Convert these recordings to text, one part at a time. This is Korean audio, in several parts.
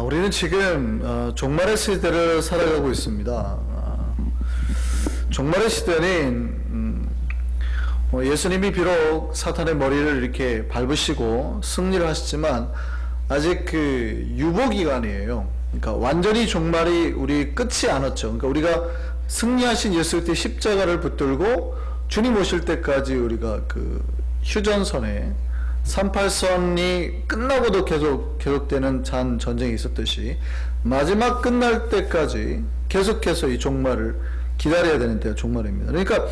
우리는 지금 종말의 시대를 살아가고 있습니다. 종말의 시대는 예수님이 비록 사탄의 머리를 이렇게 밟으시고 승리를 하시지만 아직 그 유보 기간이에요. 그러니까 완전히 종말이 우리 끝이 않았죠. 그러니까 우리가 승리하신 예수 그리스도의 십자가를 붙들고 주님 오실 때까지 우리가 그 휴전선에 38선이 끝나고도 계속되는 전쟁이 있었듯이 마지막 끝날 때까지 계속해서 이 종말을 기다려야 되는 때가 종말입니다. 그러니까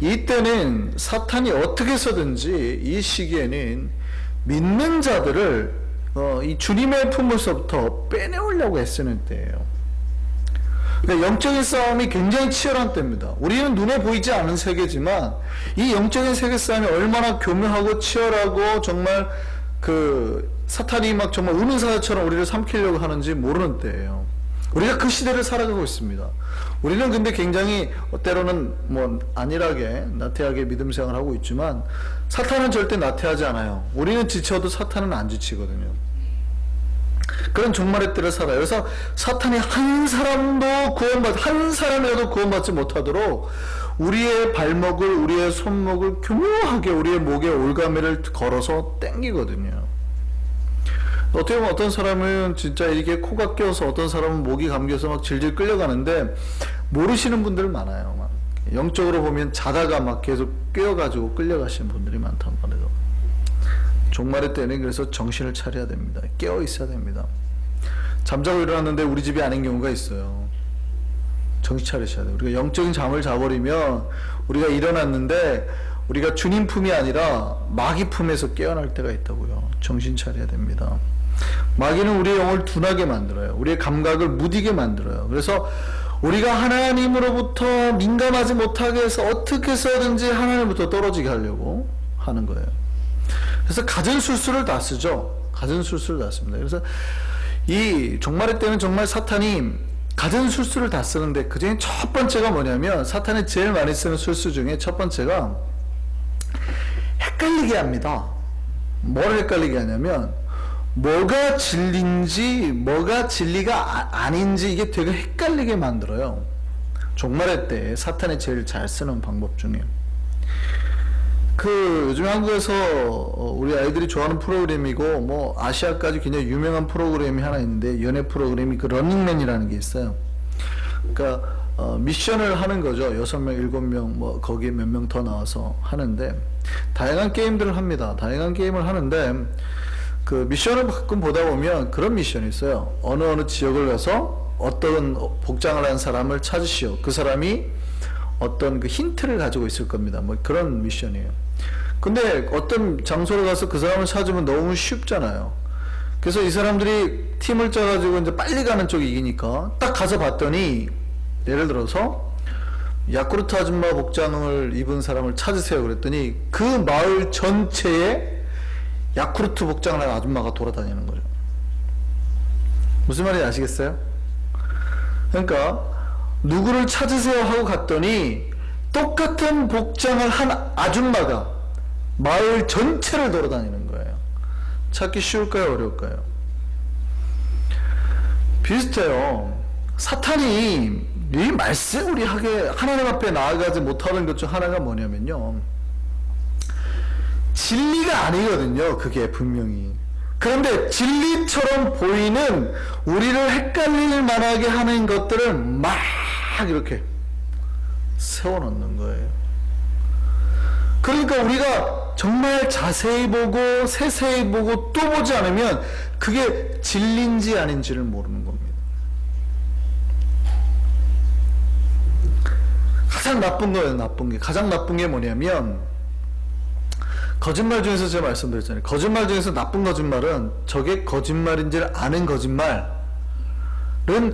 이때는 사탄이 어떻게 해서든지 이 시기에는 믿는 자들을 이 주님의 품에서부터 빼내오려고 애쓰는 때예요. 그러니까 영적인 싸움이 굉장히 치열한 때입니다. 우리는 눈에 보이지 않은 세계지만 이 영적인 세계 싸움이 얼마나 교묘하고 치열하고 정말 그 사탄이 막 정말 의문사자처럼 우리를 삼키려고 하는지 모르는 때예요. 우리가 그 시대를 살아가고 있습니다. 우리는 근데 굉장히 때로는 뭐 안일하게 나태하게 믿음 생활을 하고 있지만 사탄은 절대 나태하지 않아요. 우리는 지쳐도 사탄은 안 지치거든요. 그런 종말의 때를 살아요. 그래서 사탄이 한 사람이라도 구원받지 못하도록 우리의 발목을, 우리의 손목을 교묘하게 우리의 목에 올가미를 걸어서 땡기거든요. 어떻게 보면 어떤 사람은 진짜 이렇게 코가 껴서 어떤 사람은 목이 감겨서 막 질질 끌려가는데 모르시는 분들 많아요. 막 영적으로 보면 자다가 막 계속 꿰어가지고 끌려가시는 분들이 많단 말이에요. 종말의 때는 그래서 정신을 차려야 됩니다. 깨어 있어야 됩니다. 잠자고 일어났는데 우리 집이 아닌 경우가 있어요. 정신 차리셔야 돼요. 우리가 영적인 잠을 자버리면 우리가 일어났는데 우리가 주님 품이 아니라 마귀 품에서 깨어날 때가 있다고요. 정신 차려야 됩니다. 마귀는 우리의 영을 둔하게 만들어요. 우리의 감각을 무디게 만들어요. 그래서 우리가 하나님으로부터 민감하지 못하게 해서 어떻게 해서든지 하나님부터 떨어지게 하려고 하는 거예요. 그래서 갖은 술수를 다 쓰죠. 갖은 술수를 다 씁니다. 그래서 이 종말의 때는 정말 사탄이 갖은 술수를 다 쓰는데 그 중에 첫 번째가 뭐냐면 사탄이 제일 많이 쓰는 술수 중에 첫 번째가 헷갈리게 합니다. 뭘 헷갈리게 하냐면 뭐가 진리인지 뭐가 진리가 아닌지 이게 되게 헷갈리게 만들어요. 종말의 때 사탄이 제일 잘 쓰는 방법 중에 요즘 한국에서 우리 아이들이 좋아하는 프로그램이고 뭐 아시아까지 굉장히 유명한 프로그램이 하나 있는데 연애 프로그램이 그 러닝맨이라는 게 있어요. 그러니까 미션을 하는 거죠. 6명, 7명 뭐 거기에 몇 명 더 나와서 하는데 다양한 게임들을 합니다. 다양한 게임을 하는데 그 미션을 가끔 보다 보면 그런 미션이 있어요. 어느 지역을 가서 어떤 복장을 한 사람을 찾으시오. 그 사람이 어떤 그 힌트를 가지고 있을 겁니다. 뭐 그런 미션이에요. 근데 어떤 장소를 가서 그 사람을 찾으면 너무 쉽잖아요. 그래서 이 사람들이 팀을 짜가지고 이제 빨리 가는 쪽이 이기니까 딱 가서 봤더니 예를 들어서 야쿠르트 아줌마 복장을 입은 사람을 찾으세요 그랬더니 그 마을 전체에 야쿠르트 복장을 한 아줌마가 돌아다니는 거죠. 무슨 말인지 아시겠어요? 그러니까 누구를 찾으세요 하고 갔더니 똑같은 복장을 한 아줌마가 마을 전체를 돌아다니는 거예요. 찾기 쉬울까요? 어려울까요? 비슷해요. 사탄이 이 말씀 우리 하나님 앞에 나아가지 못하는 것 중 하나가 뭐냐면요. 진리가 아니거든요. 그게 분명히. 그런데 진리처럼 보이는 우리를 헷갈릴 만하게 하는 것들을 막 이렇게 세워놓는 거예요. 그러니까 우리가 정말 자세히 보고 세세히 보고 또 보지 않으면 그게 진리인지 아닌지를 모르는 겁니다. 가장 나쁜 거예요. 나쁜 게. 가장 나쁜 게 뭐냐면 거짓말 중에서 제가 말씀드렸잖아요. 거짓말 중에서 나쁜 거짓말은 저게 거짓말인지를 아는 거짓말은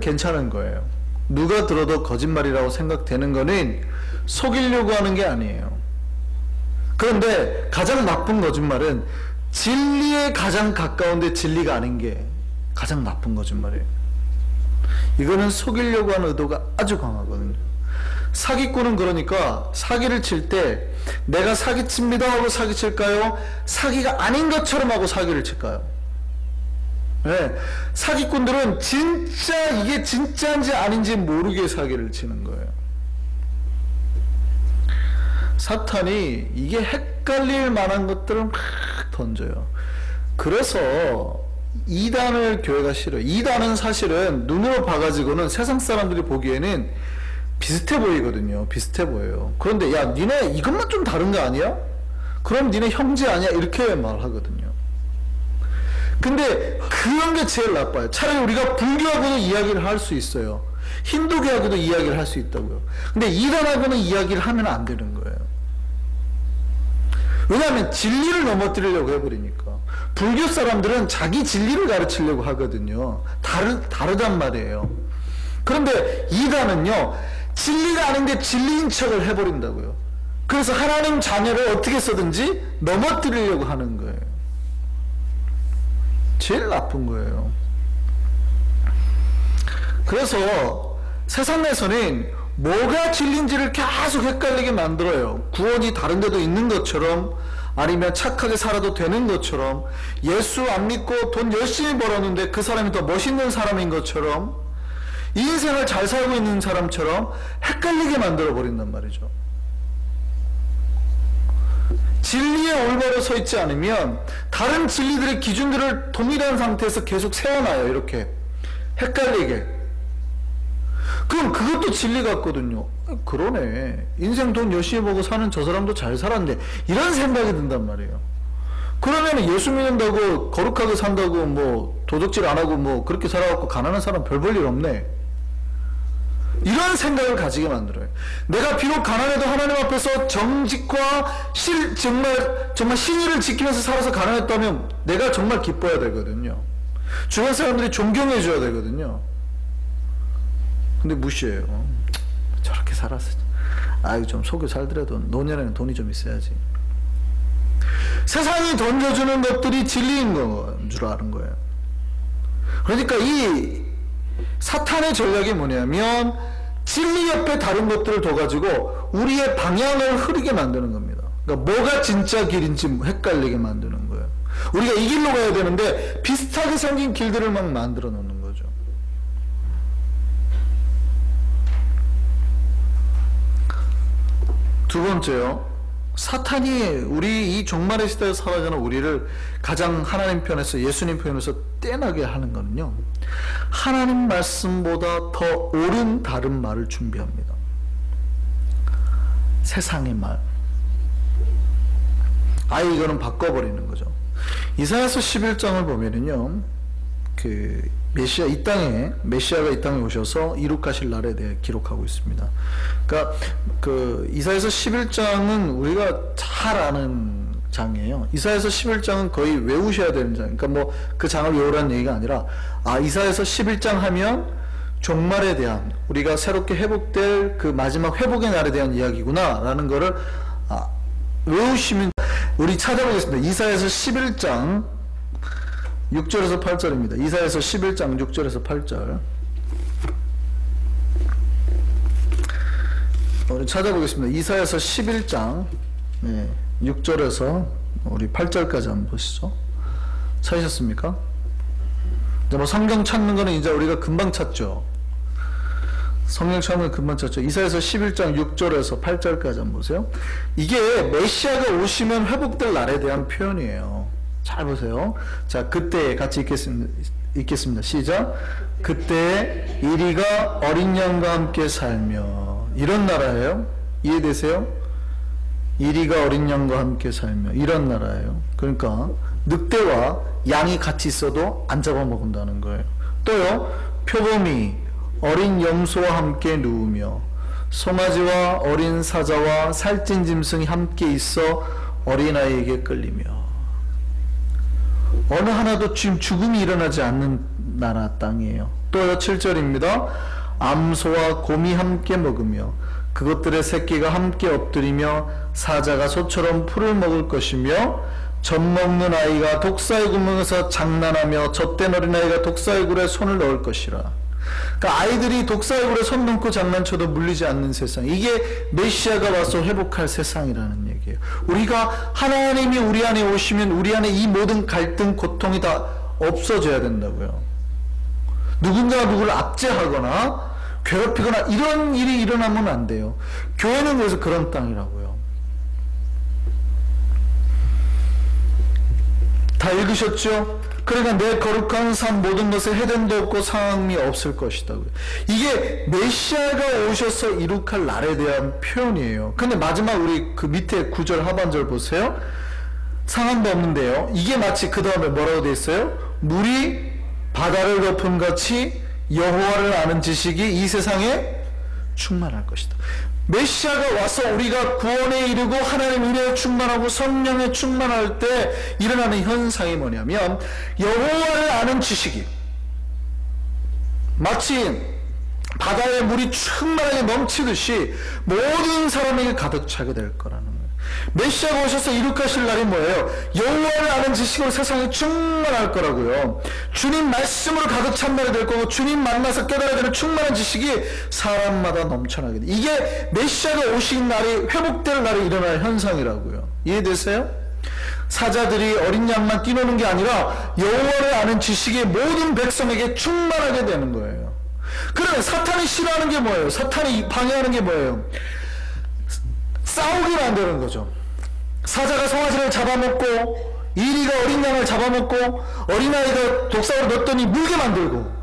괜찮은 거예요. 누가 들어도 거짓말이라고 생각되는 거는 속이려고 하는 게 아니에요. 그런데 가장 나쁜 거짓말은 진리에 가장 가까운데 진리가 아닌 게 가장 나쁜 거짓말이에요. 이거는 속이려고 하는 의도가 아주 강하거든요. 사기꾼은 그러니까 사기를 칠 때 내가 사기칩니다 하고 사기칠까요? 사기가 아닌 것처럼 하고 사기를 칠까요? 네, 사기꾼들은 진짜 이게 진짜인지 아닌지 모르게 사기를 치는 거예요. 사탄이 이게 헷갈릴 만한 것들을 막 던져요. 그래서 이단을 교회가 싫어요. 이단은 사실은 눈으로 봐가지고는 세상 사람들이 보기에는 비슷해 보이거든요. 비슷해 보여요. 그런데 야, 니네 이것만 좀 다른 거 아니야? 그럼 니네 형제 아니야? 이렇게 말하거든요. 근데 그런 게 제일 나빠요. 차라리 우리가 불교하고도 이야기를 할 수 있어요. 힌두교하고도 이야기를 할 수 있다고요. 근데 이단하고는 이야기를 하면 안 되는 거예요. 왜냐하면 진리를 넘어뜨리려고 해버리니까. 불교 사람들은 자기 진리를 가르치려고 하거든요. 다르단 말이에요. 그런데 이단은요, 진리가 아닌데 진리인 척을 해버린다고요. 그래서 하나님 자녀를 어떻게 써든지 넘어뜨리려고 하는 거예요. 제일 나쁜 거예요. 그래서 세상에서는 뭐가 진리인지를 계속 헷갈리게 만들어요. 구원이 다른 데도 있는 것처럼, 아니면 착하게 살아도 되는 것처럼, 예수 안 믿고 돈 열심히 벌었는데 그 사람이 더 멋있는 사람인 것처럼, 인생을 잘 살고 있는 사람처럼 헷갈리게 만들어 버린단 말이죠. 진리에 올바로 서 있지 않으면 다른 진리들의 기준들을 동일한 상태에서 계속 세워놔요. 이렇게 헷갈리게. 그럼 그것도 진리 같거든요. 그러네, 인생 돈 열심히 벌고 사는 저 사람도 잘 살았는데, 이런 생각이 든단 말이에요. 그러면 예수 믿는다고 거룩하게 산다고 뭐 도적질 안 하고 뭐 그렇게 살아갖고 가난한 사람 별 볼 일 없네, 이런 생각을 가지게 만들어요. 내가 비록 가난해도 하나님 앞에서 정직과 정말 신의를 지키면서 살아서 가난했다면 내가 정말 기뻐야 되거든요. 주변 사람들이 존경해 줘야 되거든요. 근데 무시해요. 저렇게 살았어. 아이, 좀 속여 살더라도 노년에는 돈이 좀 있어야지. 세상이 던져주는 것들이 진리인 줄 아는 거예요. 그러니까 이 사탄의 전략이 뭐냐면, 진리 옆에 다른 것들을 둬가지고 우리의 방향을 흐리게 만드는 겁니다. 그러니까 뭐가 진짜 길인지 헷갈리게 만드는 거예요. 우리가 이 길로 가야 되는데 비슷하게 생긴 길들을 막 만들어 놓는 거죠. 두 번째요, 사탄이 우리 이 종말의 시대에 살아가는 우리를 가장 하나님 편에서, 예수님 편에서 떼나게 하는 거는요, 하나님 말씀보다 더 옳은 다른 말을 준비합니다. 세상의 말. 아예 이거는 바꿔버리는 거죠. 이사야서 11장을 보면은요, 그 메시아가 이 땅에 오셔서 이룩하실 날에 대해 기록하고 있습니다. 그러니까 그 이사야서 11장은 우리가 잘 아는 장이에요. 이사야서 11장은 거의 외우셔야 되는 장. 그러니까 뭐 그 장을 외우라는 얘기가 아니라, 이사야서 11장 하면 종말에 대한, 우리가 새롭게 회복될 그 마지막 회복의 날에 대한 이야기구나 라는 거를 외우시면, 우리 찾아보겠습니다. 이사야서 11장 6절에서 8절입니다. 이사야서 11장 6절에서 8절. 우리 찾아보겠습니다. 이사야서 11장 6절에서 우리 8절까지 한번 보시죠. 찾으셨습니까? 뭐 성경 찾는 거는 이제 우리가 금방 찾죠. 성경 찾는 거 금방 찾죠. 이사야서 11장 6절에서 8절까지 한번 보세요. 이게 메시아가 오시면 회복될 날에 대한 표현이에요. 잘 보세요. 자, 그때 같이 읽겠습니다. 시작. 그때 이리가 어린 양과 함께 살며, 이런 나라예요. 이해되세요? 이리가 어린 양과 함께 살며, 이런 나라예요. 그러니까 늑대와 양이 같이 있어도 안 잡아먹는다는 거예요. 또요, 표범이 어린 염소와 함께 누우며, 송아지와 어린 사자와 살찐 짐승이 함께 있어 어린아이에게 끌리며. 어느 하나도 지금 죽음이 일어나지 않는 나라 땅이에요. 또요, 7절입니다. 암소와 곰이 함께 먹으며 그것들의 새끼가 함께 엎드리며 사자가 소처럼 풀을 먹을 것이며 젖 먹는 아이가 독사의 구멍에서 장난하며 젖된 어린아이가 독사의 굴에 손을 넣을 것이라. 그러니까 아이들이 독사의 굴에 손 넣고 장난쳐도 물리지 않는 세상, 이게 메시아가 와서 회복할 세상이라는 얘기예요. 우리가 하나님이 우리 안에 오시면 우리 안에 이 모든 갈등, 고통이 다 없어져야 된다고요. 누군가 누구를 압제하거나 괴롭히거나 이런 일이 일어나면 안 돼요. 교회는 그래서 그런 땅이라고요. 다 읽으셨죠? 그러니까 내 거룩한 삶 모든 것에 해됨도 없고 상함이 없을 것이다고요. 이게 메시아가 오셔서 이룩할 날에 대한 표현이에요. 근데 마지막 우리 그 밑에 9절 하반절 보세요. 상함도 없는데요. 이게 마치 그 다음에 뭐라고 되어 있어요? 물이 바다를 덮은 같이 여호와를 아는 지식이 이 세상에 충만할 것이다. 메시아가 와서 우리가 구원에 이르고 하나님 은혜에 충만하고 성령에 충만할 때 일어나는 현상이 뭐냐면 여호와를 아는 지식이 마치 바다에 물이 충만하게 넘치듯이 모든 사람에게 가득 차게 될 거라는 거예요. 메시아가 오셔서 이룩하실 날이 뭐예요? 여호와를 아는 지식으로 세상이 충만할 거라고요. 주님 말씀으로 가득 찬 날이 될 거고 주님 만나서 깨달아야 되는 충만한 지식이 사람마다 넘쳐나게 돼. 이게 메시아가 오신 날이 회복될 날이 일어날 현상이라고요. 이해되세요? 사자들이 어린 양만 뛰노는 게 아니라 여호와를 아는 지식이 모든 백성에게 충만하게 되는 거예요. 그러면 사탄이 싫어하는 게 뭐예요? 사탄이 방해하는 게 뭐예요? 싸우게 만드는 거죠. 사자가 송아지를 잡아먹고 이리가 어린 양을 잡아먹고 어린아이가 독사로 넣었더니 물게 만들고,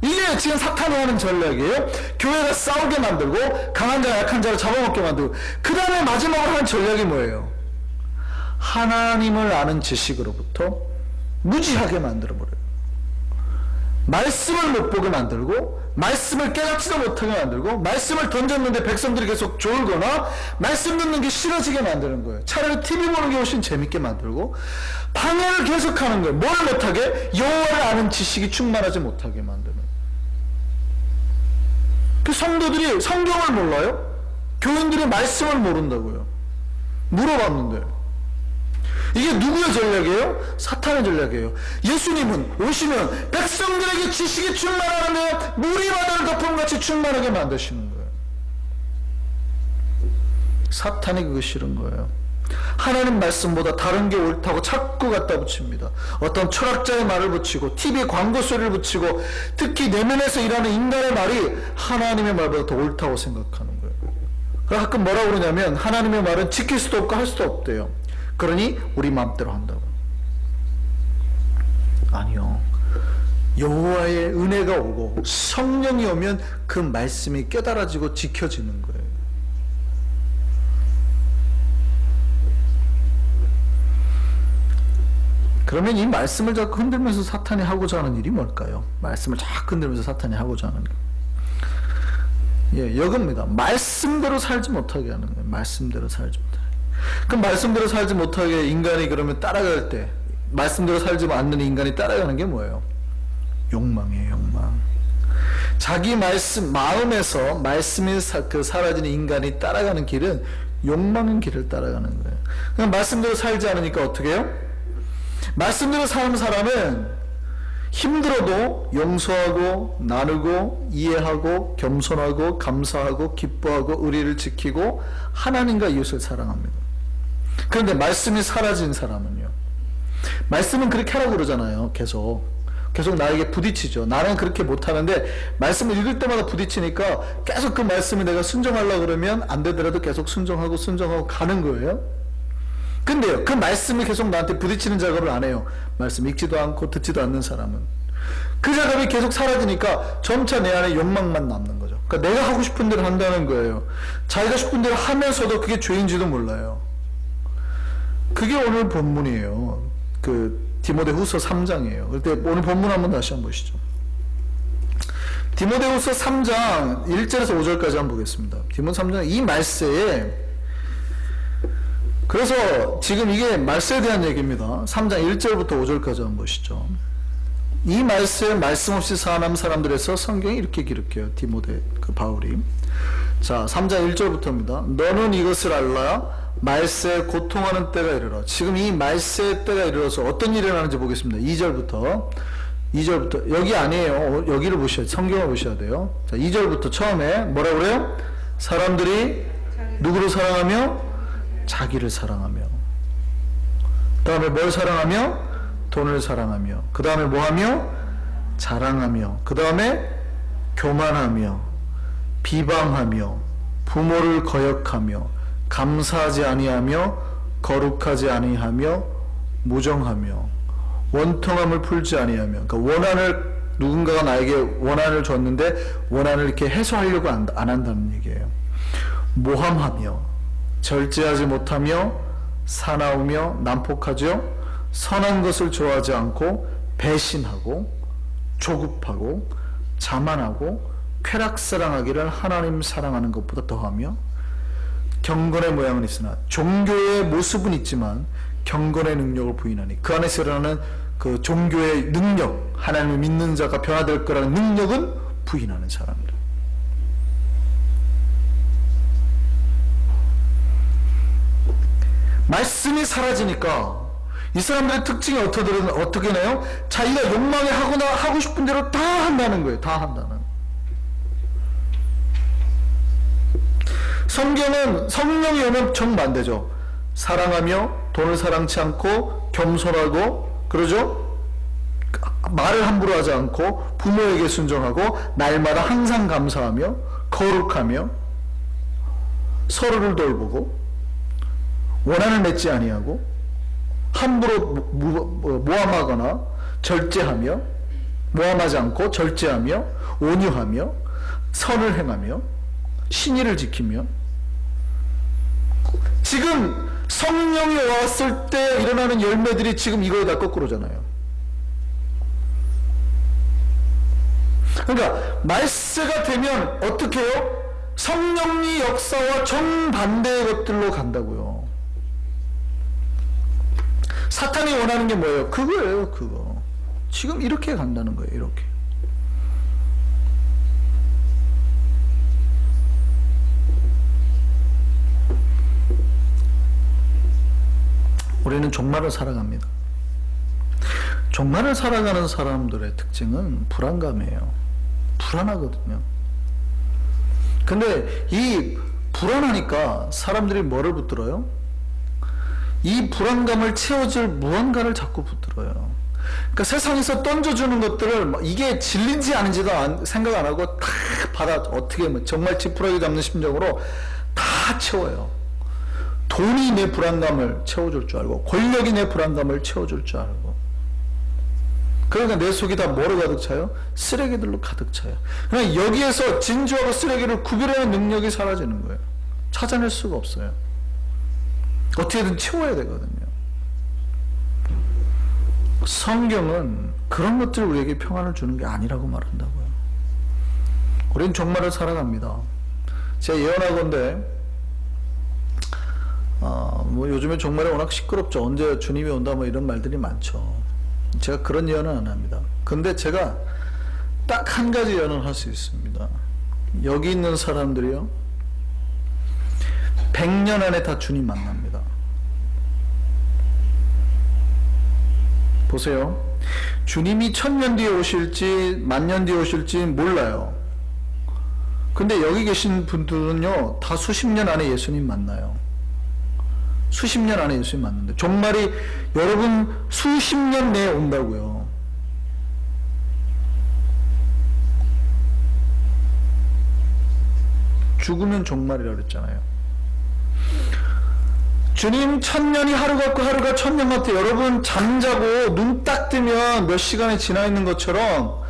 이게 지금 사탄이 하는 전략이에요. 교회가 싸우게 만들고 강한 자 약한 자를 잡아먹게 만들고, 그 다음에 마지막으로 하는 전략이 뭐예요? 하나님을 아는 지식으로부터 무지하게 만들어버려요. 말씀을 못 보게 만들고 말씀을 깨닫지도 못하게 만들고 말씀을 던졌는데 백성들이 계속 졸거나 말씀 듣는 게 싫어지게 만드는 거예요. 차라리 TV 보는 게 훨씬 재밌게 만들고 방해를 계속하는 거예요. 뭘 못하게? 여호와를 아는 지식이 충만하지 못하게 만드는. 그 성도들이 성경을 몰라요? 교인들이 말씀을 모른다고요. 물어봤는데 이게 누구의 전략이에요? 사탄의 전략이에요. 예수님은 오시면 백성들에게 지식이 충만하는데 물이 바다를 덮음같이 충만하게 만드시는 거예요. 사탄이 그거 싫은 거예요. 하나님 말씀보다 다른 게 옳다고 자꾸 갖다 붙입니다. 어떤 철학자의 말을 붙이고 TV 광고 소리를 붙이고 특히 내면에서 일하는 인간의 말이 하나님의 말보다 더 옳다고 생각하는 거예요. 그래서 가끔 뭐라고 그러냐면 하나님의 말은 지킬 수도 없고 할 수도 없대요. 그러니 우리 마음대로 한다고. 아니요. 여호와의 은혜가 오고 성령이 오면 그 말씀이 깨달아지고 지켜지는 거예요. 그러면 이 말씀을 자꾸 흔들면서 사탄이 하고자 하는 일이 뭘까요? 말씀을 자꾸 흔들면서 사탄이 하고자 하는 일. 예, 이겁니다. 말씀대로 살지 못하게 하는 거예요. 말씀대로 살지 못하게. 그럼 말씀대로 살지 못하게 인간이 그러면 따라갈 때 말씀대로 살지 않는 인간이 따라가는 게 뭐예요? 욕망이에요. 욕망. 자기 말씀 마음에서 말씀이 사라지는 인간이 따라가는 길은 욕망의 길을 따라가는 거예요. 그럼 말씀대로 살지 않으니까 어떻게 해요? 말씀대로 사는 사람은 힘들어도 용서하고 나누고 이해하고 겸손하고 감사하고 기뻐하고 의리를 지키고 하나님과 이웃을 사랑합니다. 그런데 말씀이 사라진 사람은요, 말씀은 그렇게 하라고 그러잖아요. 계속 나에게 부딪히죠. 나는 그렇게 못하는데 말씀을 읽을 때마다 부딪히니까 계속 그 말씀을 내가 순종하려고 그러면 안 되더라도 계속 순종하고 가는 거예요. 근데요, 그 말씀이 계속 나한테 부딪히는 작업을 안 해요. 말씀 읽지도 않고 듣지도 않는 사람은 그 작업이 계속 사라지니까 점차 내 안에 욕망만 남는 거죠. 그러니까 내가 하고 싶은 대로 한다는 거예요. 자기가 싶은 대로 하면서도 그게 죄인지도 몰라요. 그게 오늘 본문이에요. 그 디모데후서 3장이에요. 그때 오늘 본문 한번 다시 한번 보시죠. 디모데후서 3장 1절에서 5절까지 한번 보겠습니다. 디모데 3장 이 말세에, 그래서 지금 이게 말세에 대한 얘기입니다. 3장 1절부터 5절까지 한번 보시죠. 이 말세에 말씀 없이 사는 사람들에서 성경이 이렇게 기록해요. 디모데 그 바울이. 자, 3장 1절부터입니다. 너는 이것을 알라. 말세에 고통하는 때가 이르러. 지금 이 말세의 때가 이르러서 어떤 일이 일어나는지 보겠습니다. 2절부터 여기 아니에요. 여기를 보셔야, 성경을 보셔야 돼요. 자, 2절부터 처음에 뭐라 그래요? 사람들이 누구를 사랑하며? 자기를 사랑하며. 그 다음에 뭘 사랑하며? 돈을 사랑하며, 그 다음에 뭐하며? 자랑하며, 그 다음에 교만하며, 비방하며, 부모를 거역하며, 감사하지 아니하며, 거룩하지 아니하며, 무정하며, 원통함을 풀지 아니하며. 그러니까 원한을, 누군가가 나에게 원한을 줬는데 원한을 이렇게 해소하려고 안 한다는 얘기예요. 모함하며, 절제하지 못하며, 사나우며, 난폭하죠. 선한 것을 좋아하지 않고, 배신하고, 조급하고, 자만하고, 쾌락사랑하기를 하나님 사랑하는 것보다 더하며, 경건의 모양은 있으나, 종교의 모습은 있지만 경건의 능력을 부인하니, 그 안에서 일어나는 그 종교의 능력, 하나님을 믿는 자가 변화될 거라는 능력은 부인하는 사람들. 말씀이 사라지니까 이 사람들의 특징이 어떻게 나요? 자기가 욕망에 하고 싶은 대로 다 한다는 거예요. 다 한다는. 성경은, 성령이 오면 정반대죠. 사랑하며, 돈을 사랑치 않고, 겸손하고, 그러죠? 말을 함부로 하지 않고, 부모에게 순종하고, 날마다 항상 감사하며, 거룩하며, 서로를 돌보고, 원한을 맺지 아니하고, 함부로 모함하거나 절제하며, 모함하지 않고 절제하며, 온유하며, 선을 행하며, 신의를 지키며. 지금 성령이 왔을 때 일어나는 열매들이 지금 이거에 다 거꾸로잖아요. 그러니까 말세가 되면 어떻게 해요? 성령의 역사와 정반대의 것들로 간다고요. 사탄이 원하는 게 뭐예요? 그거예요. 그거. 지금 이렇게 간다는 거예요. 이렇게. 우리는 종말을 살아갑니다. 종말을 살아가는 사람들의 특징은 불안감이에요. 불안하거든요. 근데 이 불안하니까 사람들이 뭐를 붙들어요? 이 불안감을 채워줄 무언가를 자꾸 붙들어요. 그러니까 세상에서 던져주는 것들을 이게 진리인지 아닌지도 생각 안 하고 다 받아, 어떻게 정말 지푸라기 잡는 심정으로 다 채워요. 돈이 내 불안감을 채워줄 줄 알고, 권력이 내 불안감을 채워줄 줄 알고. 그러니까 내 속이 다 뭐로 가득 차요? 쓰레기들로 가득 차요. 그러니까 여기에서 진주하고 쓰레기를 구별하는 능력이 사라지는 거예요. 찾아낼 수가 없어요. 어떻게든 채워야 되거든요. 성경은 그런 것들을 우리에게 평안을 주는 게 아니라고 말한다고요. 우리는 종말을 살아갑니다. 제가 예언하건대 뭐 요즘에 종말에 워낙 시끄럽죠. 언제 주님이 온다 뭐 이런 말들이 많죠. 제가 그런 예언은 안 합니다. 근데 제가 딱 한 가지 예언을 할 수 있습니다. 여기 있는 사람들이요, 100년 안에 다 주님 만납니다. 보세요. 주님이 1000년 뒤에 오실지 10,000년 뒤에 오실지 몰라요. 근데 여기 계신 분들은요, 다 수십 년 안에 예수님 만나요. 수십 년 안에 예수님 만난다. 종말이 여러분 수십 년 내에 온다고요. 죽으면 종말이라고 그랬잖아요. 주님 1000년이 하루 같고 하루가 1000년 같아. 여러분 잠자고 눈 딱 뜨면 몇 시간이 지나 있는 것처럼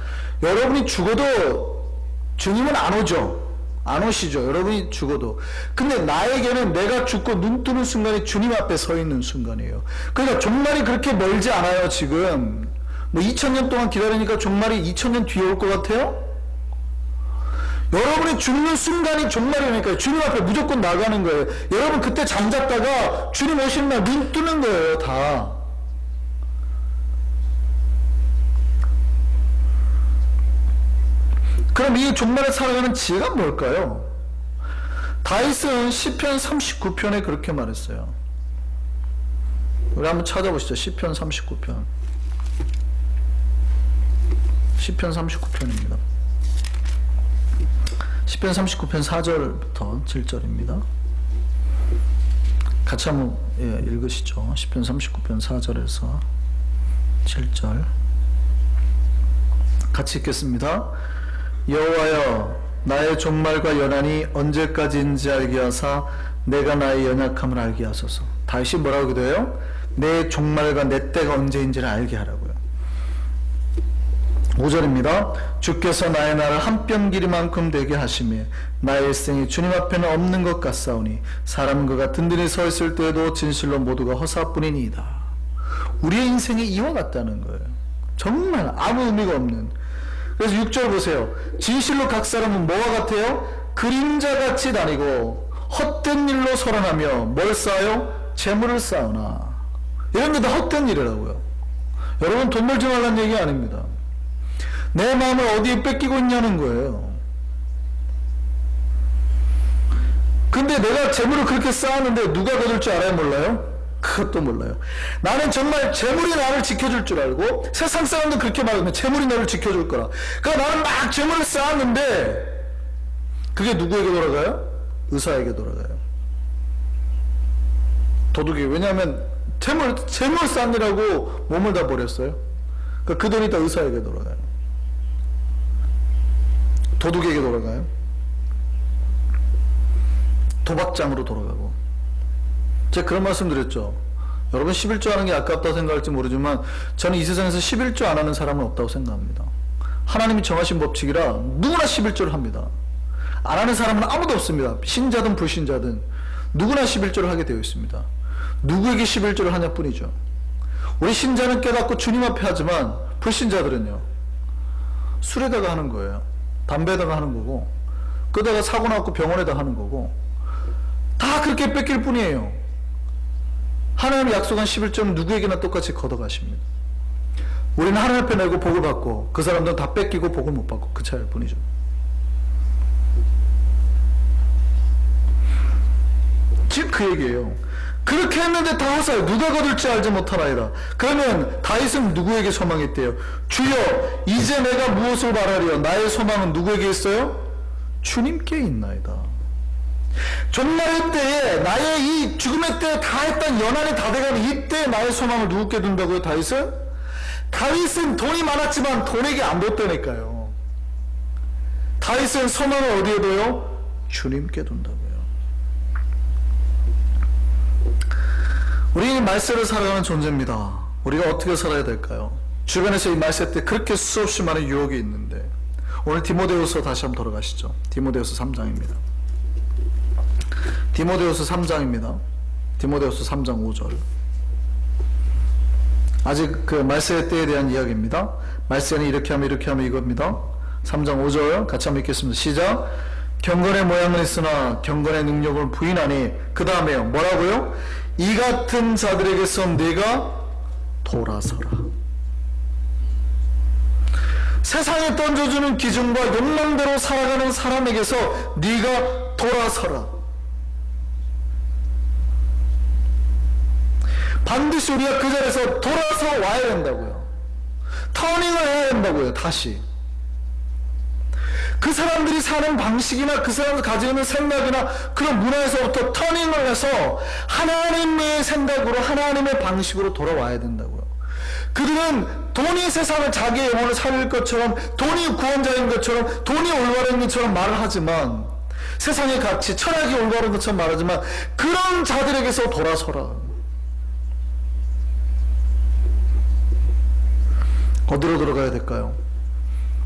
여러분이 죽어도 주님은 안 오죠. 안 오시죠. 여러분이 죽어도. 근데 나에게는 내가 죽고 눈 뜨는 순간이 주님 앞에 서 있는 순간이에요. 그러니까 종말이 그렇게 멀지 않아요. 지금 뭐 2000년 동안 기다리니까 종말이 2000년 뒤에 올 것 같아요? 여러분이 죽는 순간이 종말이니까 주님 앞에 무조건 나가는 거예요. 여러분 그때 잠잤다가 주님 오시는 날 눈 뜨는 거예요. 다. 그럼 이 종말에 살아가는 지혜가 뭘까요? 다윗은 시편 39편에 그렇게 말했어요. 우리 한번 찾아보시죠. 시편 39편. 시편 39편입니다. 시편 39편 4절부터 7절입니다. 같이 한번 읽으시죠. 시편 39편 4절에서 7절 같이 읽겠습니다. 여호와여 나의 종말과 연한이 언제까지인지 알게 하사 내가 나의 연약함을 알게 하소서. 다시 뭐라고 기도해요? 내 종말과 내 때가 언제인지를 알게 하라고요. 5절입니다. 주께서 나의 날을 한 뼘 길이만큼 되게 하시며 나의 일생이 주님 앞에는 없는 것 같사오니 사람은 그가 든든히 서 있을 때에도 진실로 모두가 허사뿐이니이다. 우리의 인생이 이와 같다는 거예요. 정말 아무 의미가 없는. 그래서 6절 보세요. 진실로 각 사람은 뭐와 같아요? 그림자같이 다니고 헛된 일로 설원하며 뭘 쌓아요? 재물을 쌓으나. 이런 게 다 헛된 일이라고요. 여러분 돈 벌지 말라는 얘기 아닙니다. 내 마음을 어디에 뺏기고 있냐는 거예요. 근데 내가 재물을 그렇게 쌓았는데 누가 거둘 줄 알아요? 몰라요? 그것도 몰라요. 나는 정말 재물이 나를 지켜줄 줄 알고 세상 사람도 그렇게 말하면 재물이 나를 지켜줄 거라. 그러니까 나는 막 재물을 쌓았는데 그게 누구에게 돌아가요? 의사에게 돌아가요. 도둑이. 왜냐하면 재물 쌓느라고 몸을 다 버렸어요. 그러니까 그 돈이 다 의사에게 돌아가요. 도둑에게 돌아가요. 도박장으로 돌아가고. 제가 그런 말씀 드렸죠. 여러분 11조 하는 게 아깝다고 생각할지 모르지만 저는 이 세상에서 11조 안 하는 사람은 없다고 생각합니다. 하나님이 정하신 법칙이라 누구나 11조를 합니다. 안 하는 사람은 아무도 없습니다. 신자든 불신자든 누구나 11조를 하게 되어 있습니다. 누구에게 11조를 하냐 뿐이죠. 우리 신자는 깨닫고 주님 앞에 하지만 불신자들은요 술에다가 하는 거예요. 담배에다가 하는 거고 그러다가 사고 나고 병원에다 하는 거고 다 그렇게 뺏길 뿐이에요. 하나님이 약속한 11조는 누구에게나 똑같이 걷어가십니다. 우리는 하나님 앞에 내고 복을 받고 그 사람들은 다 뺏기고 복을 못 받고 그 차이일 뿐이죠. 즉 그 얘기예요. 그렇게 했는데 다 하사요. 누가 거둘지 알지 못하나이다. 그러면 다윗은 누구에게 소망했대요? 주여 이제 내가 무엇을 바라리요? 나의 소망은 누구에게 있어요? 주님께 있나이다. 종말의 때에 나의 이 죽음의 때에 다 했던 연한이 다 돼가는 이때 나의 소망을 누구께 둔다고요? 다윗은? 다윗은 돈이 많았지만 돈에게 안 뒀다니까요. 다윗은 소망을 어디에 둬요? 주님께 둔다고요. 우리는 말세를 살아가는 존재입니다. 우리가 어떻게 살아야 될까요? 주변에서 이 말세 때 그렇게 수없이 많은 유혹이 있는데 오늘 디모데후서 다시 한번 돌아가시죠. 디모데후서 3장입니다. 디모데후서 3장입니다. 디모데후서 3장 5절. 아직 그 말세의 때에 대한 이야기입니다. 말세는 이렇게 하면 이겁니다. 3장 5절 같이 한번 읽겠습니다. 시작. 경건의 모양은 있으나 경건의 능력을 부인하니 그 다음에요. 뭐라고요? 이 같은 자들에게서 네가 돌아서라. 세상에 던져주는 기준과 욕망대로 살아가는 사람에게서 네가 돌아서라. 반드시 우리가 그 자리에서 돌아서 와야 된다고요. 터닝을 해야 된다고요. 다시 그 사람들이 사는 방식이나 그 사람들 가지고 있는 생각이나 그런 문화에서부터 터닝을 해서 하나님의 생각으로 하나님의 방식으로 돌아와야 된다고요. 그들은 돈이 세상을 자기의 영혼을 살릴 것처럼 돈이 구원자인 것처럼 돈이 올바른 것처럼 말을 하지만 세상의 가치 철학이 올바른 것처럼 말하지만 그런 자들에게서 돌아서라. 어디로 돌아가야 될까요?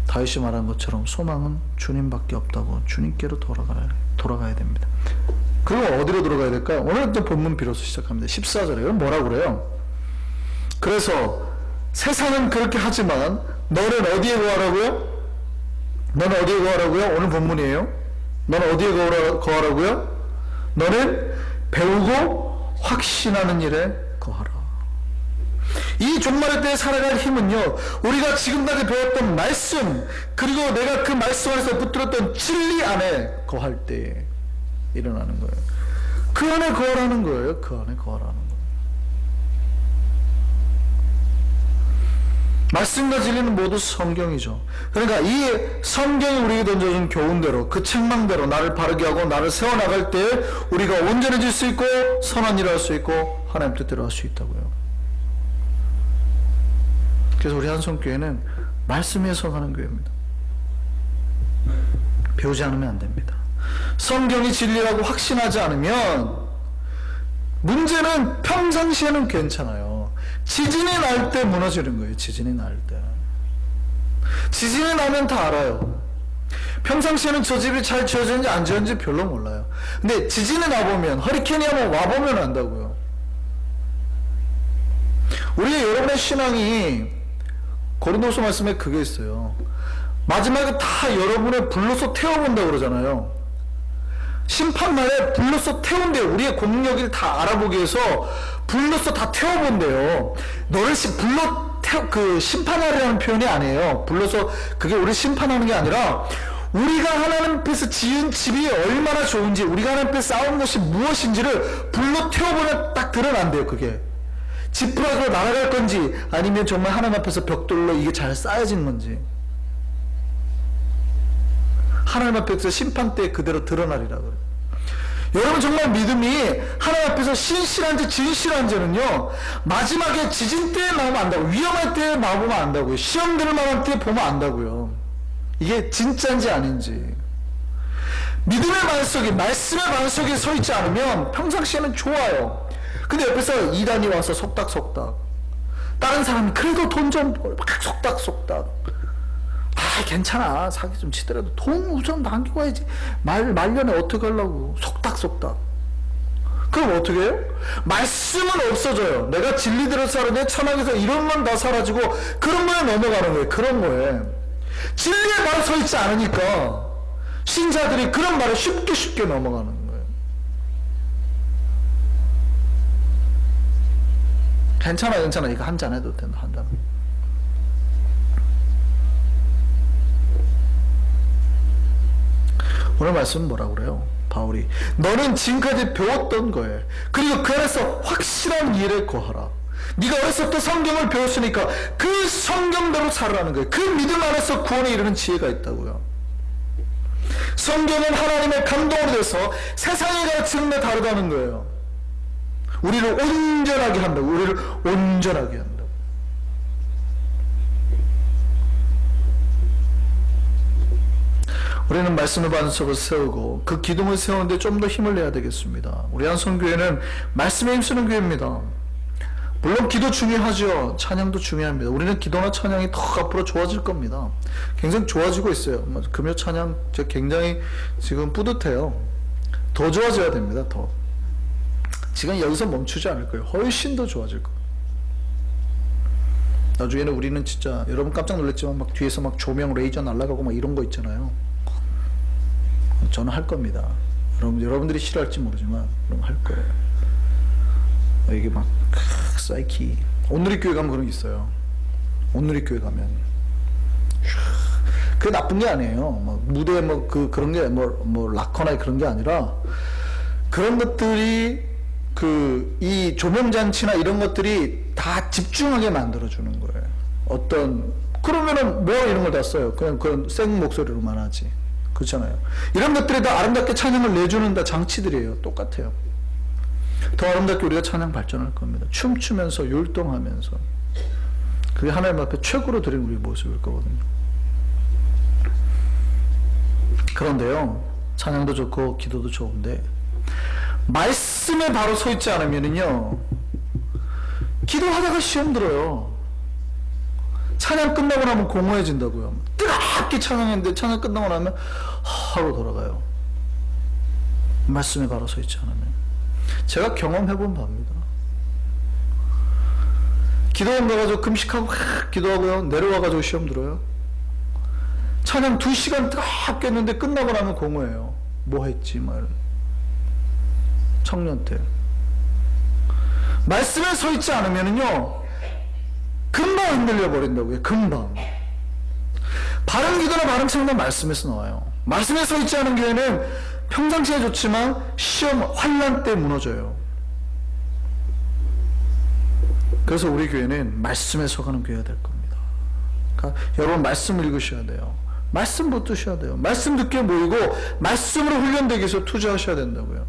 다윗이 말한 것처럼 소망은 주님밖에 없다고 주님께로 돌아가야 됩니다. 그럼 어디로 돌아가야 될까요? 오늘 또 본문 비로소 시작합니다. 14절에 뭐라고 그래요? 그래서 세상은 그렇게 하지만 너는 어디에 거하라고요? 너는 어디에 거하라고요? 오늘 본문이에요. 너는 어디에 거하라고요? 너는 배우고 확신하는 일에 거하라. 이 종말의 때에 살아갈 힘은요 우리가 지금까지 배웠던 말씀 그리고 내가 그 말씀 안에서 붙들었던 진리 안에 거할 때에 일어나는 거예요. 그 안에 거하라는 거예요. 그 안에 거하라는 거예요. 말씀과 진리는 모두 성경이죠. 그러니까 이 성경이 우리에게 던져준 교훈대로 그 책망대로 나를 바르게 하고 나를 세워나갈 때 우리가 온전해질 수 있고 선한 일을 할 수 있고 하나님 뜻대로 할 수 있다고요. 그래서 우리 한성교회는 말씀에 서가는 교회입니다. 배우지 않으면 안 됩니다. 성경이 진리라고 확신하지 않으면 문제는 평상시에는 괜찮아요. 지진이 날 때 무너지는 거예요. 지진이 날 때. 지진이 나면 다 알아요. 평상시에는 저 집이 잘 지어졌는지 안 지어졌는지 별로 몰라요. 근데 지진이 나보면, 허리케인이 한번 와보면 안다고요. 우리 여러분의 신앙이 고린도서 말씀에 그게 있어요. 마지막에 다 여러분을 불로서 태워본다고 그러잖아요. 심판날에 불로서 태운대요. 우리의 공력을 다 알아보기 위해서 불로서 다 태워본대요. 너를 심판하려는 표현이 아니에요. 불로서 그게 우리 심판하는 게 아니라 우리가 하나님 앞에서 지은 집이 얼마나 좋은지, 우리가 하나님 앞에 쌓은 것이 무엇인지를 불로 태워보면 딱 드러난대요. 그게 지푸라기로 날아갈 건지 아니면 정말 하나님 앞에서 벽돌로 이게 잘 쌓여진 건지, 하나님 앞에서 심판 때 그대로 드러나리라 그래요. 여러분 정말 믿음이 하나님 앞에서 신실한지 진실한지는요, 마지막에 지진 때에 나오면 안다고, 위험할 때에 나오면 안다고요, 시험 들을 만한 때에 보면 안다고요. 이게 진짜인지 아닌지. 믿음의 반석이, 말씀의 반석에 서 있지 않으면 평상시에는 좋아요. 근데 옆에서 이단이 와서 속닥속닥, 다른 사람이 그래도 돈 좀 벌, 막 속닥속닥, 아 괜찮아 사기 좀 치더라도 돈 우선 남기고 와야지, 말년에 어떻게 하려고 속닥속닥. 그럼 어떻게 해요? 말씀은 없어져요. 내가 진리대로 살아내 천학에서 이런 건 다 사라지고 그런 거에 넘어가는 거예요. 그런 거에 진리에 바로 서 있지 않으니까 신자들이 그런 말에 쉽게 넘어가는 거예요. 괜찮아 이거 한잔 해도 된다, 한잔. 오늘 말씀은 뭐라고 그래요? 바울이 너는 지금까지 배웠던 거에, 그리고 그 안에서 확실한 이해를 거하라. 네가 어렸을 때 성경을 배웠으니까 그 성경대로 살아라는 거예요. 그 믿음 안에서 구원에 이르는 지혜가 있다고요. 성경은 하나님의 감동으로 돼서 세상에 가르치는 데 다르다는 거예요. 우리를 온전하게 한다고, 우리를 온전하게 한다고. 우리는 말씀의 반석을 세우고 그 기둥을 세우는데 좀 더 힘을 내야 되겠습니다. 우리 한성교회는 말씀에 힘쓰는 교회입니다. 물론 기도 중요하죠. 찬양도 중요합니다. 우리는 기도나 찬양이 더 앞으로 좋아질 겁니다. 굉장히 좋아지고 있어요. 금요 찬양 굉장히 지금 뿌듯해요. 더 좋아져야 됩니다. 더. 지금 여기서 멈추지 않을 거예요. 훨씬 더 좋아질 거예요. 나중에는 우리는 진짜 여러분 깜짝 놀랐지만 막 뒤에서 막 조명 레이저 날아가고 막 이런 거 있잖아요. 저는 할 겁니다. 여러분들이 싫어할지 모르지만 그럼 할 거예요. 이게 막 사이키, 온누리 교회 가면 그런 게 있어요. 온누리 교회 가면 그게 나쁜 게 아니에요. 막 무대에 뭐 그런 게 뭐 락커나 그런 게 아니라, 그런 것들이 이 조명 장치나 이런 것들이 다 집중하게 만들어 주는 거예요. 그러면은 뭐 이런 걸 다 써요. 그냥 그런 생 목소리로만 하지. 그렇잖아요. 이런 것들이 다 아름답게 찬양을 내주는 다 장치들이에요. 똑같아요. 더 아름답게 우리가 찬양 발전할 겁니다. 춤추면서 율동하면서. 그게 하나님 앞에 최고로 드린 우리 모습일 거거든요. 그런데요, 찬양도 좋고 기도도 좋은데 말씀에 바로 서 있지 않으면은요, 기도하다가 시험 들어요. 찬양 끝나고 나면 공허해진다고요. 뜨겁게 찬양했는데 찬양 끝나고 나면 하고 돌아가요. 말씀에 바로 서 있지 않으면. 제가 경험해본 바입니다. 기도원 가가지고 금식하고 기도하고요, 내려와가지고 시험 들어요. 찬양 2시간 뜨겁게 했는데 끝나고 나면 공허해요. 뭐 했지 말. 청년 때 말씀에 서 있지 않으면은요, 금방 흔들려 버린다고요. 금방. 바른 기도나 바른 찬양은 말씀에서 나와요. 말씀에 서 있지 않은 교회는 평상시에 좋지만 시험, 환난 때 무너져요. 그래서 우리 교회는 말씀에 서가는 교회가 될 겁니다. 그러니까 여러분 말씀을 읽으셔야 돼요. 말씀 붙드셔야 돼요. 말씀 듣게 모이고 말씀으로 훈련되기 위해서 투자하셔야 된다고요.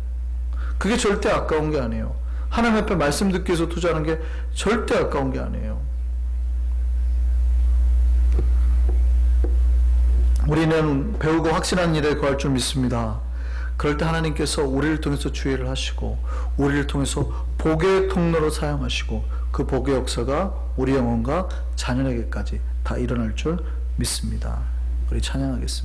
그게 절대 아까운 게 아니에요. 하나님 앞에 말씀 듣기 위해서 투자하는 게 절대 아까운 게 아니에요. 우리는 배우고 확신한 일에 거할 줄 믿습니다. 그럴 때 하나님께서 우리를 통해서 주의를 하시고 우리를 통해서 복의 통로로 사용하시고 그 복의 역사가 우리 영혼과 자녀에게까지 다 일어날 줄 믿습니다. 우리 찬양하겠습니다.